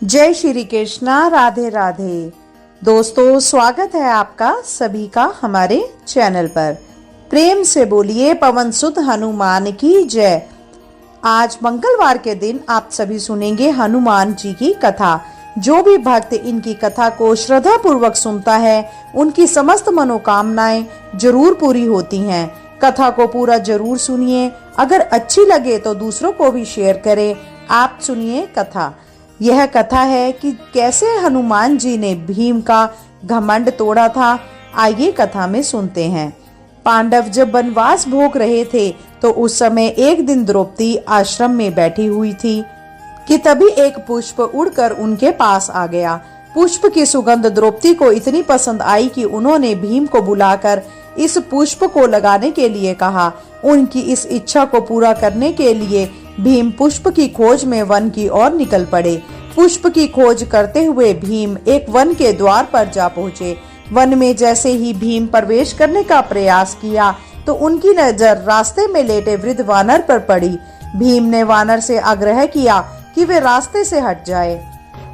जय श्री कृष्णा। राधे राधे। दोस्तों, स्वागत है आपका सभी का हमारे चैनल पर। प्रेम से बोलिए पवन सुत हनुमान की जय। आज मंगलवार के दिन आप सभी सुनेंगे हनुमान जी की कथा। जो भी भक्त इनकी कथा को श्रद्धा पूर्वक सुनता है उनकी समस्त मनोकामनाएं जरूर पूरी होती हैं। कथा को पूरा जरूर सुनिए। अगर अच्छी लगे तो दूसरों को भी शेयर करें। आप सुनिए कथा। यह कथा है कि कैसे हनुमान जी ने भीम का घमंड तोड़ा था। आइए कथा में सुनते हैं। पांडव जब वनवास भोग रहे थे तो उस समय एक दिन द्रौपदी आश्रम में बैठी हुई थी कि तभी एक पुष्प उड़कर उनके पास आ गया। पुष्प की सुगंध द्रौपदी को इतनी पसंद आई कि उन्होंने भीम को बुलाकर इस पुष्प को लगाने के लिए कहा। उनकी इस इच्छा को पूरा करने के लिए भीम पुष्प की खोज में वन की ओर निकल पड़े। पुष्प की खोज करते हुए भीम एक वन के द्वार पर जा पहुँचे। वन में जैसे ही भीम प्रवेश करने का प्रयास किया तो उनकी नजर रास्ते में लेटे वृद्ध वानर पर पड़ी। भीम ने वानर से आग्रह किया कि वे रास्ते से हट जाए,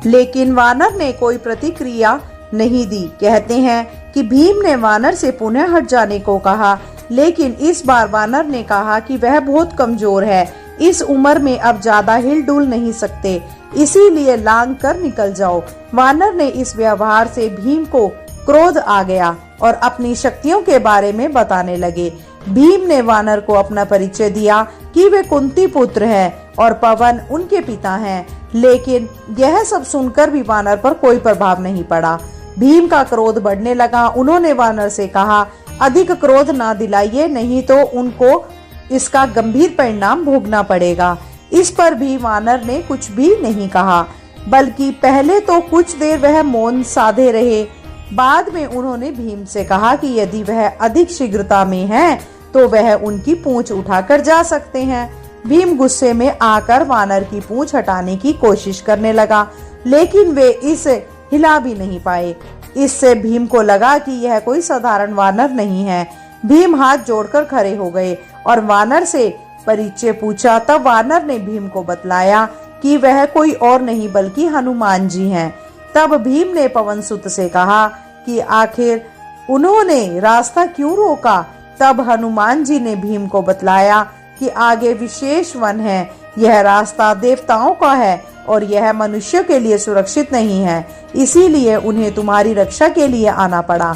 लेकिन वानर ने कोई प्रतिक्रिया नहीं दी। कहते हैं कि भीम ने वानर से पुनः हट जाने को कहा, लेकिन इस बार वानर ने कहा कि वह बहुत कमजोर है, इस उम्र में अब ज्यादा हिल डुल नहीं सकते, इसीलिए लांग कर निकल जाओ। वानर ने इस व्यवहार से भीम को क्रोध आ गया और अपनी शक्तियों के बारे में बताने लगे। भीम ने वानर को अपना परिचय दिया कि वे कुंती पुत्र हैं और पवन उनके पिता हैं, लेकिन यह सब सुनकर भी वानर पर कोई प्रभाव नहीं पड़ा। भीम का क्रोध बढ़ने लगा। उन्होंने वानर से कहा, अधिक क्रोध ना दिलाइए, नहीं तो उनको इसका गंभीर परिणाम भोगना पड़ेगा। इस पर भी वानर ने कुछ भी नहीं कहा, बल्कि पहले तो कुछ देर वह मौन साधे रहे। बाद में उन्होंने भीम से कहा कि यदि वह अधिक शीघ्रता में है तो वह उनकी पूंछ उठाकर जा सकते हैं। भीम गुस्से में आकर वानर की पूंछ हटाने की कोशिश करने लगा, लेकिन वे इसे हिला भी नहीं पाए। इससे भीम को लगा कि यह कोई साधारण वानर नहीं है। भीम हाथ जोड़कर खड़े हो गए और वानर से परिचय पूछा। तब वानर ने भीम को बतलाया कि वह कोई और नहीं बल्कि हनुमान जी हैं। तब भीम ने पवन सुत से कहा कि आखिर उन्होंने रास्ता क्यों रोका। तब हनुमान जी ने भीम को बतलाया कि आगे विशेष वन है, यह रास्ता देवताओं का है और यह मनुष्य के लिए सुरक्षित नहीं है, इसीलिए उन्हें तुम्हारी रक्षा के लिए आना पड़ा।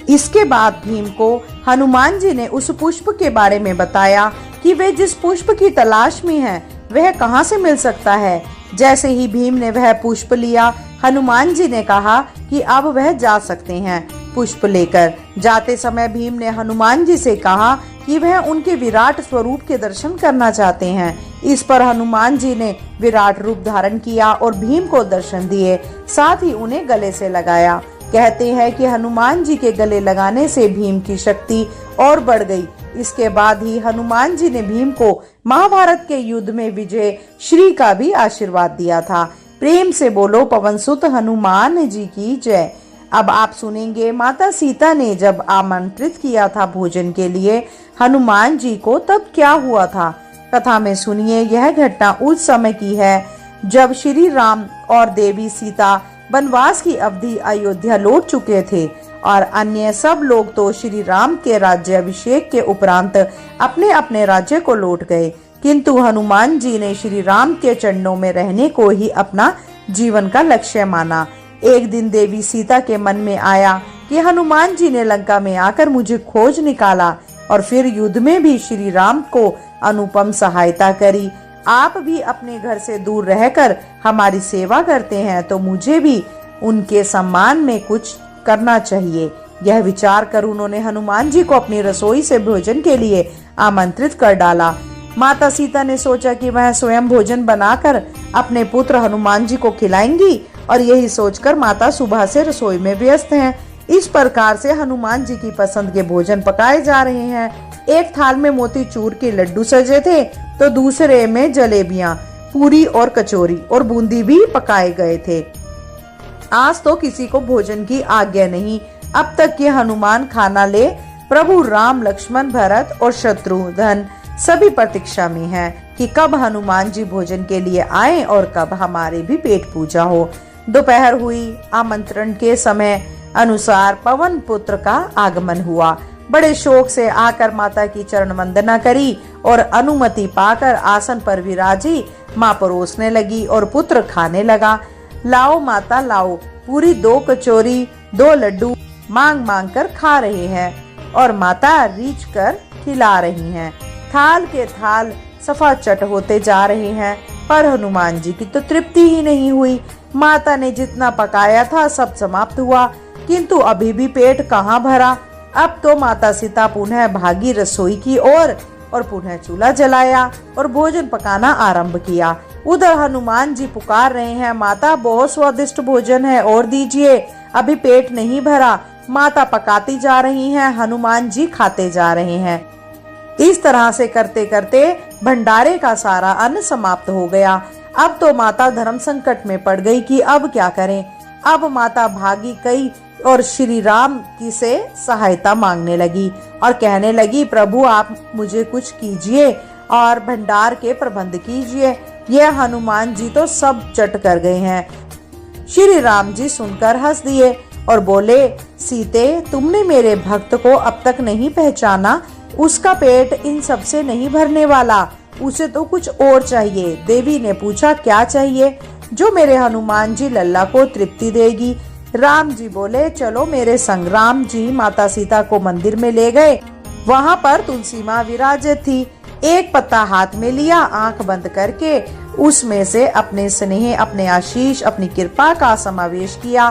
इसके बाद भीम को हनुमान जी ने उस पुष्प के बारे में बताया कि वे जिस पुष्प की तलाश में हैं, वह कहाँ से मिल सकता है। जैसे ही भीम ने वह पुष्प लिया, हनुमान जी ने कहा कि अब वह जा सकते हैं। पुष्प लेकर जाते समय भीम ने हनुमान जी से कहा कि वह उनके विराट स्वरूप के दर्शन करना चाहते हैं। इस पर हनुमान जी ने विराट रूप धारण किया और भीम को दर्शन दिए, साथ ही उन्हें गले से लगाया। कहते हैं कि हनुमान जी के गले लगाने से भीम की शक्ति और बढ़ गई। इसके बाद ही हनुमान जी ने भीम को महाभारत के युद्ध में विजय श्री का भी आशीर्वाद दिया था। प्रेम से बोलो पवन सुत हनुमान जी की जय। अब आप सुनेंगे माता सीता ने जब आमंत्रित किया था भोजन के लिए हनुमान जी को, तब क्या हुआ था। कथा में सुनिए। यह घटना उस समय की है जब श्री राम और देवी सीता वनवास की अवधि अयोध्या लौट चुके थे और अन्य सब लोग तो श्री राम के राज्याभिषेक के उपरांत अपने अपने राज्य को लौट गए, किंतु हनुमान जी ने श्री राम के चरणों में रहने को ही अपना जीवन का लक्ष्य माना। एक दिन देवी सीता के मन में आया कि हनुमान जी ने लंका में आकर मुझे खोज निकाला और फिर युद्ध में भी श्री राम को अनुपम सहायता करी। आप भी अपने घर से दूर रहकर हमारी सेवा करते हैं, तो मुझे भी उनके सम्मान में कुछ करना चाहिए। यह विचार कर उन्होंने हनुमान जी को अपनी रसोई से भोजन के लिए आमंत्रित कर डाला। माता सीता ने सोचा कि वह स्वयं भोजन बनाकर अपने पुत्र हनुमान जी को खिलाएंगी और यही सोचकर माता सुबह से रसोई में व्यस्त हैं। इस प्रकार से हनुमान जी की पसंद के भोजन पकाए जा रहे हैं। एक थाल में मोतीचूर के लड्डू सजे थे तो दूसरे में जलेबियां, पूरी और कचौरी और बूंदी भी पकाए गए थे। आज तो किसी को भोजन की आज्ञा नहीं। अब तक कि हनुमान खाना ले, प्रभु राम, लक्ष्मण, भरत और शत्रुघ्न सभी प्रतीक्षा में हैं कि कब हनुमान जी भोजन के लिए आए और कब हमारे भी पेट पूजा हो। दोपहर हुई। आमंत्रण के समय अनुसार पवन पुत्र का आगमन हुआ। बड़े शोक से आकर माता की चरण वंदना करी और अनुमति पाकर आसन पर विराजी माँ परोसने लगी और पुत्र खाने लगा। लाओ माता लाओ, पूरी 2 कचोरी 2 लड्डू मांग मांग कर खा रहे हैं और माता रीछ कर खिला रही हैं। थाल के थाल सफा चट होते जा रहे हैं, पर हनुमान जी की तो तृप्ति ही नहीं हुई। माता ने जितना पकाया था सब समाप्त हुआ, किंतु अभी भी पेट कहाँ भरा। अब तो माता सीता पुनः भागी रसोई की ओर और पुनः चूल्हा जलाया और भोजन पकाना आरंभ किया। उधर हनुमान जी पुकार रहे हैं, माता बहुत स्वादिष्ट भोजन है और दीजिए, अभी पेट नहीं भरा। माता पकाती जा रही हैं, हनुमान जी खाते जा रहे हैं। इस तरह से करते करते भंडारे का सारा अन्न समाप्त हो गया। अब तो माता धर्म संकट में पड़ गई कि अब क्या करें। अब माता भागी गई और श्री राम की से सहायता मांगने लगी और कहने लगी, प्रभु आप मुझे कुछ कीजिए और भंडार के प्रबंध कीजिए। यह हनुमान जी तो सब चट कर गए हैं। श्री राम जी सुनकर हंस दिए और बोले, सीते तुमने मेरे भक्त को अब तक नहीं पहचाना। उसका पेट इन सब से नहीं भरने वाला, उसे तो कुछ और चाहिए। देवी ने पूछा, क्या चाहिए? जो मेरे हनुमान जी लल्ला को तृप्ति देगी। राम जी बोले, चलो मेरे संग। राम जी माता सीता को मंदिर में ले गए। वहाँ पर तुलसी माँ विराजित थी। एक पत्ता हाथ में लिया, आंख बंद करके उसमें से अपने स्नेह, अपने आशीष, अपनी कृपा का समावेश किया।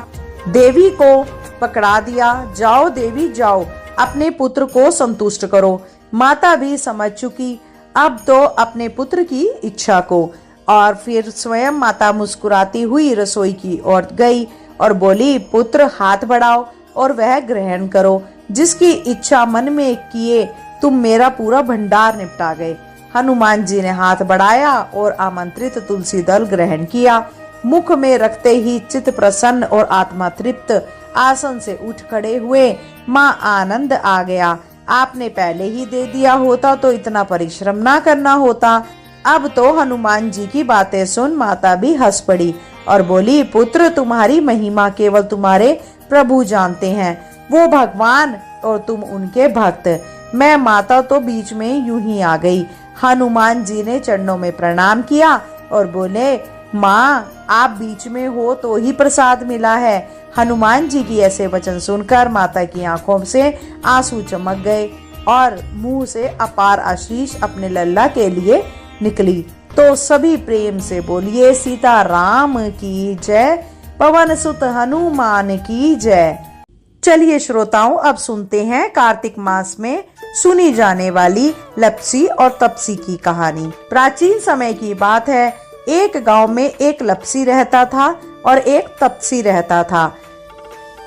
देवी को पकड़ा दिया। जाओ देवी जाओ, अपने पुत्र को संतुष्ट करो। माता भी समझ चुकी अब तो अपने पुत्र की इच्छा को, और फिर स्वयं माता मुस्कुराती हुई रसोई की ओर गई और बोली, पुत्र हाथ बढ़ाओ और वह ग्रहण करो। जिसकी इच्छा मन में किए तुम मेरा पूरा भंडार निपटा गए। हनुमान जी ने हाथ बढ़ाया और आमंत्रित तुलसी दल ग्रहण किया। मुख में रखते ही चित्त प्रसन्न और आत्मा तृप्त। आसन से उठ खड़े हुए। माँ आनंद आ गया, आपने पहले ही दे दिया होता तो इतना परिश्रम ना करना होता। अब तो हनुमान जी की बातें सुन माता भी हंस पड़ी और बोली, पुत्र तुम्हारी महिमा केवल तुम्हारे प्रभु जानते हैं। वो भगवान और तुम उनके भक्त। मैं माता तो बीच में यूं ही आ गई। हनुमान जी ने चरणों में प्रणाम किया और बोले, माँ आप बीच में हो तो ही प्रसाद मिला है। हनुमान जी की ऐसे वचन सुनकर माता की आंखों से आंसू चमक गए और मुंह से अपार आशीष अपने लल्ला के लिए निकली। तो सभी प्रेम से बोलिए, सीता राम की जय, पवन सुत हनुमान की जय। चलिए श्रोताओं, अब सुनते हैं कार्तिक मास में सुनी जाने वाली लप्सी और तपसी की कहानी। प्राचीन समय की बात है। एक गांव में एक लप्सी रहता था और एक तपसी रहता था।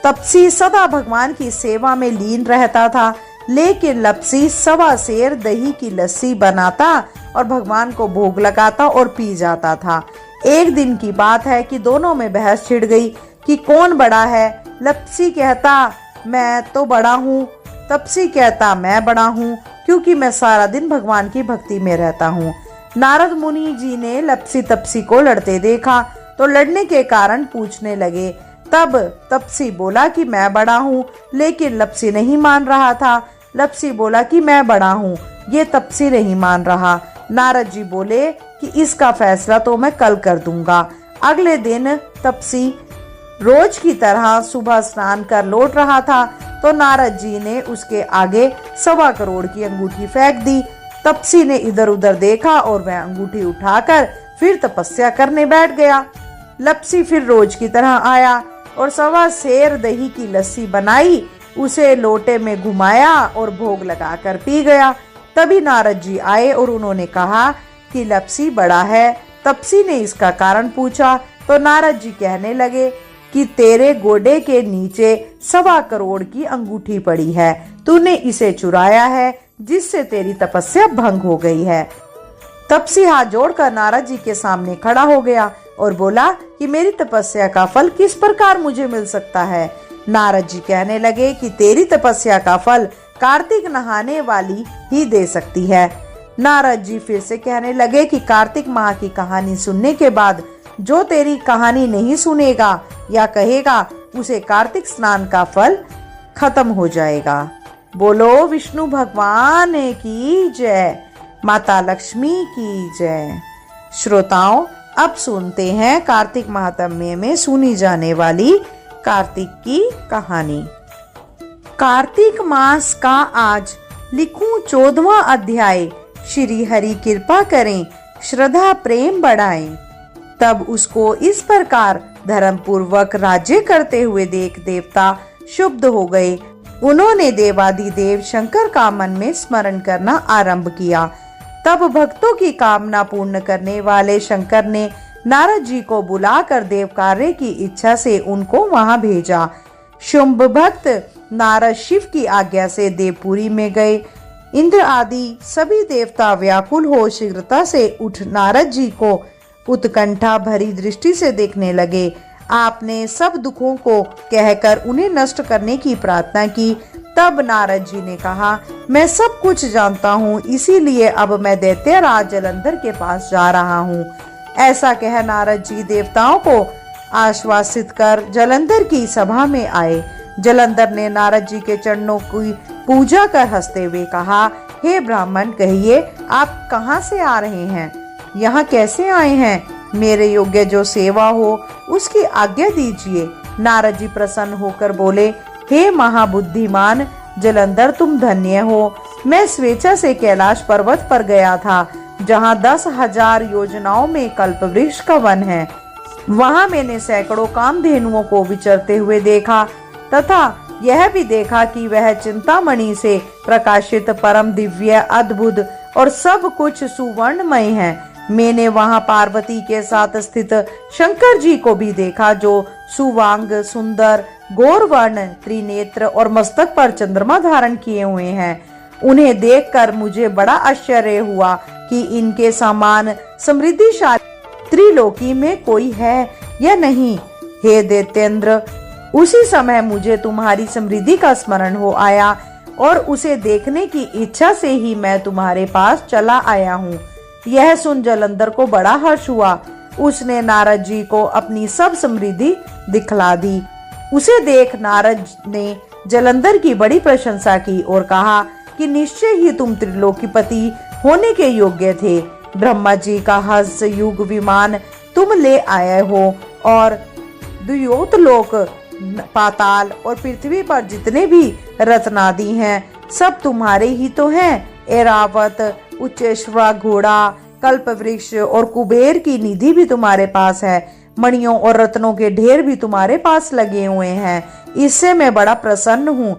तपसी सदा भगवान की सेवा में लीन रहता था, लेकिन लप्सी सवा सेर दही की लस्सी बनाता और भगवान को भोग लगाता और पी जाता था। एक दिन की बात है कि दोनों में बहस छिड़ गई कि कौन बड़ा है। लप्सी कहता, मैं तो बड़ा हूँ। तपसी कहता, मैं बड़ा हूँ क्योंकि मैं सारा दिन भगवान की भक्ति में रहता हूँ। नारद मुनि जी ने लप्सी तपसी को लड़ते देखा तो लड़ने के कारण पूछने लगे। तब तपसी बोला कि मैं बड़ा हूँ, लेकिन लप्सी नहीं मान रहा था। लप्सी बोला कि मैं बड़ा हूँ, ये तपसी नहीं मान रहा। नारद जी बोले कि इसका फैसला तो मैं कल कर दूंगा। अगले दिन तपसी रोज की तरह सुबह स्नान कर लौट रहा था तो नारद जी ने उसके आगे 1.25 करोड़ की अंगूठी फेंक दी। तपसी ने इधर उधर देखा और वह अंगूठी उठाकर फिर तपस्या करने बैठ गया। लप्सी फिर रोज की तरह आया और 1.25 सेर दही की लस्सी बनाई, उसे लोटे में घुमाया और भोग लगाकर पी गया। तभी नारद जी आए और उन्होंने कहा कि लप्सी बड़ा है। तपसी ने इसका कारण पूछा तो नारद जी कहने लगे कि तेरे गोडे के नीचे 1.25 करोड़ की अंगूठी पड़ी है, तूने इसे चुराया है, जिससे तेरी तपस्या भंग हो गई है। तपसी हाथ जोड़कर नारद जी के सामने खड़ा हो गया और बोला कि मेरी तपस्या का फल किस प्रकार मुझे मिल सकता है। नारद जी कहने लगे कि तेरी तपस्या का फल कार्तिक नहाने वाली ही दे सकती है। नारद जी फिर से कहने लगे कि कार्तिक माह की कहानी सुनने के बाद जो तेरी कहानी नहीं सुनेगा या कहेगा उसे कार्तिक स्नान का फल खत्म हो जाएगा। बोलो विष्णु भगवान की जय, माता लक्ष्मी की जय। श्रोताओं, अब सुनते हैं कार्तिक महात्म्य में सुनी जाने वाली कार्तिक की कहानी। कार्तिक मास का आज लिखूं 14वां अध्याय। श्री हरि कृपा करें, श्रद्धा प्रेम बढ़ाएं। तब उसको इस प्रकार धर्म पूर्वक राज्य करते हुए देख देवता शुद्ध हो गए। उन्होंने देवाधिदेव शंकर का मन में स्मरण करना आरंभ किया। तब भक्तों की कामना पूर्ण करने वाले शंकर ने नारद जी को बुलाकर देव कार्य की इच्छा से उनको वहां भेजा। शुंभ भक्त नारद शिव की आज्ञा से देवपुरी में गए। इंद्र आदि सभी देवता व्याकुल हो शीघ्रता से उठ नारद जी को उत्कंठा भरी दृष्टि से देखने लगे। आपने सब दुखों को कहकर उन्हें नष्ट करने की प्रार्थना की। तब नारद जी ने कहा, मैं सब कुछ जानता हूँ, इसीलिए अब मैं दैत्यराज जलंधर के पास जा रहा हूँ। ऐसा कह नारद जी देवताओं को आश्वासित कर जलंधर की सभा में आए। जलंधर ने नारद जी के चरणों की पूजा कर हंसते हुए कहा, हे ब्राह्मण, कहिए आप कहाँ से आ रहे हैं, यहाँ कैसे आए हैं? मेरे योग्य जो सेवा हो उसकी आज्ञा दीजिए। नारद जी प्रसन्न होकर बोले, हे महाबुद्धिमान जलंधर, तुम धन्य हो। मैं स्वेच्छा से कैलाश पर्वत पर गया था, जहाँ 10,000 योजनाओं में कल्पवृक्ष का वन है। वहाँ मैंने सैकड़ों कामधेनुओं को विचरते हुए देखा तथा यह भी देखा कि वह चिंतामणि से प्रकाशित परम दिव्य अद्भुत और सब कुछ सुवर्णमय है। मैंने वहां पार्वती के साथ स्थित शंकर जी को भी देखा, जो सुवांग सुंदर गौरवर्ण त्रिनेत्र और मस्तक पर चंद्रमा धारण किए हुए हैं। उन्हें देखकर मुझे बड़ा आश्चर्य हुआ कि इनके समान समृद्धिशाली त्रिलोकी में कोई है या नहीं। हे दैत्येंद्र, उसी समय मुझे तुम्हारी समृद्धि का स्मरण हो आया और उसे देखने की इच्छा से ही मैं तुम्हारे पास चला आया हूँ। यह सुन जलंधर को बड़ा हर्ष हुआ। उसने नारद जी को अपनी सब समृद्धि दिखला दी। उसे देख नारद ने जलंधर की बड़ी प्रशंसा की और कहा कि निश्चय ही तुम त्रिलोकीपति होने के योग्य थे। ब्रह्मा जी का हंस युग विमान तुम ले आए हो और द्व्योतलोक, पाताल और पृथ्वी पर जितने भी रत्नादि हैं सब तुम्हारे ही तो हैं। ऐरावत, उच्चेश्वर, घोड़ा, कल्पवृक्ष और कुबेर की निधि भी तुम्हारे पास है। मणियों और रत्नों के ढेर भी तुम्हारे पास लगे हुए हैं। इससे मैं बड़ा प्रसन्न हूँ,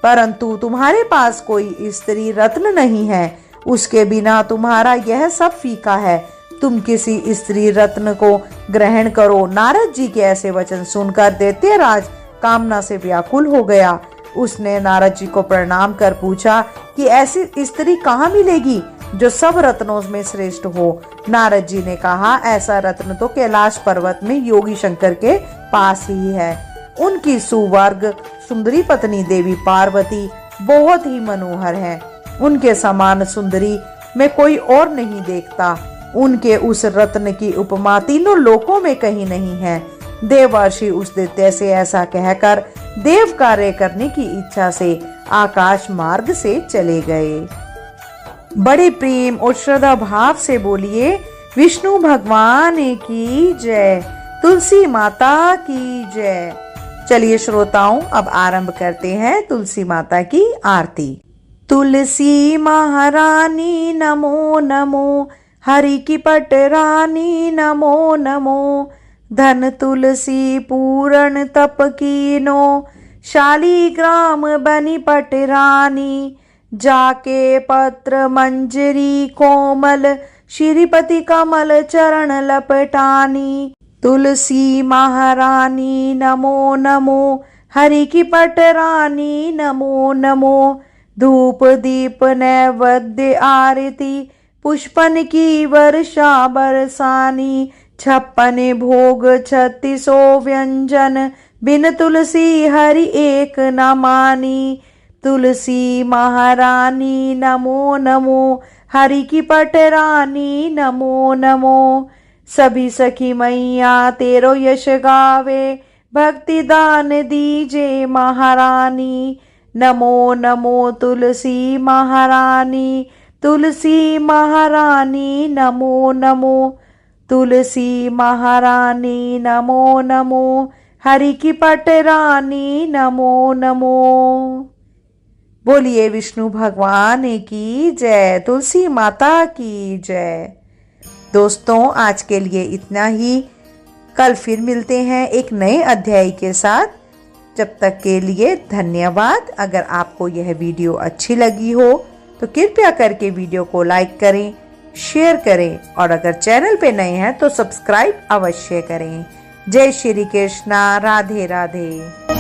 परंतु तुम्हारे पास कोई स्त्री रत्न नहीं है। उसके बिना तुम्हारा यह सब फीका है। तुम किसी स्त्री रत्न को ग्रहण करो। नारद जी के ऐसे वचन सुनकर दैत्यराज कामना से व्याकुल हो गया। उसने नारद जी को प्रणाम कर पूछा कि ऐसी स्त्री कहाँ मिलेगी जो सब रत्नों में श्रेष्ठ हो। नारद जी ने कहा, ऐसा रत्न तो कैलाश पर्वत में योगी शंकर के पास ही है। उनकी सुवर्ग सुंदरी पत्नी देवी पार्वती बहुत ही मनोहर है। उनके समान सुंदरी मैं कोई और नहीं देखता। उनके उस रत्न की उपमा तीनों लोकों में कहीं नहीं है। देवर्षि उस दैत्य से ऐसा कहकर देव कार्य करने की इच्छा से आकाश मार्ग से चले गए। बड़े प्रेम और श्रद्धा भाव से बोलिए विष्णु भगवान की जय, तुलसी माता की जय। चलिए श्रोताओं, अब आरंभ करते हैं तुलसी माता की आरती। तुलसी महारानी नमो नमो, हरि की पटरानी नमो नमो। धन तुलसी पूर्ण तप कीनो, शालीग्राम बनी पटरानी। जाके पत्र मंजरी कोमल, श्रीपति कमल चरण लपटानी। तुलसी महारानी नमो नमो, हरि की पटरानी नमो नमो। धूप दीप नैवेद्य आरती, पुष्पन की वर्षा बरसानी। 56 भोग 36 व्यंजन, बिन तुलसी हरि एक न मानी। तुलसी महारानी नमो नमो, हरि की पटरानी नमो नमो। सभी सखी मैया तेरो यश गावे, भक्ति दान दीजे महारानी। नमो नमो तुलसी महारानी, तुलसी महारानी नमो नमो। तुलसी महारानी नमो नमो, हरि की पटरानी नमो नमो। बोलिए विष्णु भगवान की जय, तुलसी माता की जय। दोस्तों आज के लिए इतना ही। कल फिर मिलते हैं एक नए अध्याय के साथ। जब तक के लिए धन्यवाद। अगर आपको यह वीडियो अच्छी लगी हो तो कृपया करके वीडियो को लाइक करें, शेयर करें और अगर चैनल पे नए हैं तो सब्सक्राइब अवश्य करें। जय श्री कृष्णा, राधे राधे।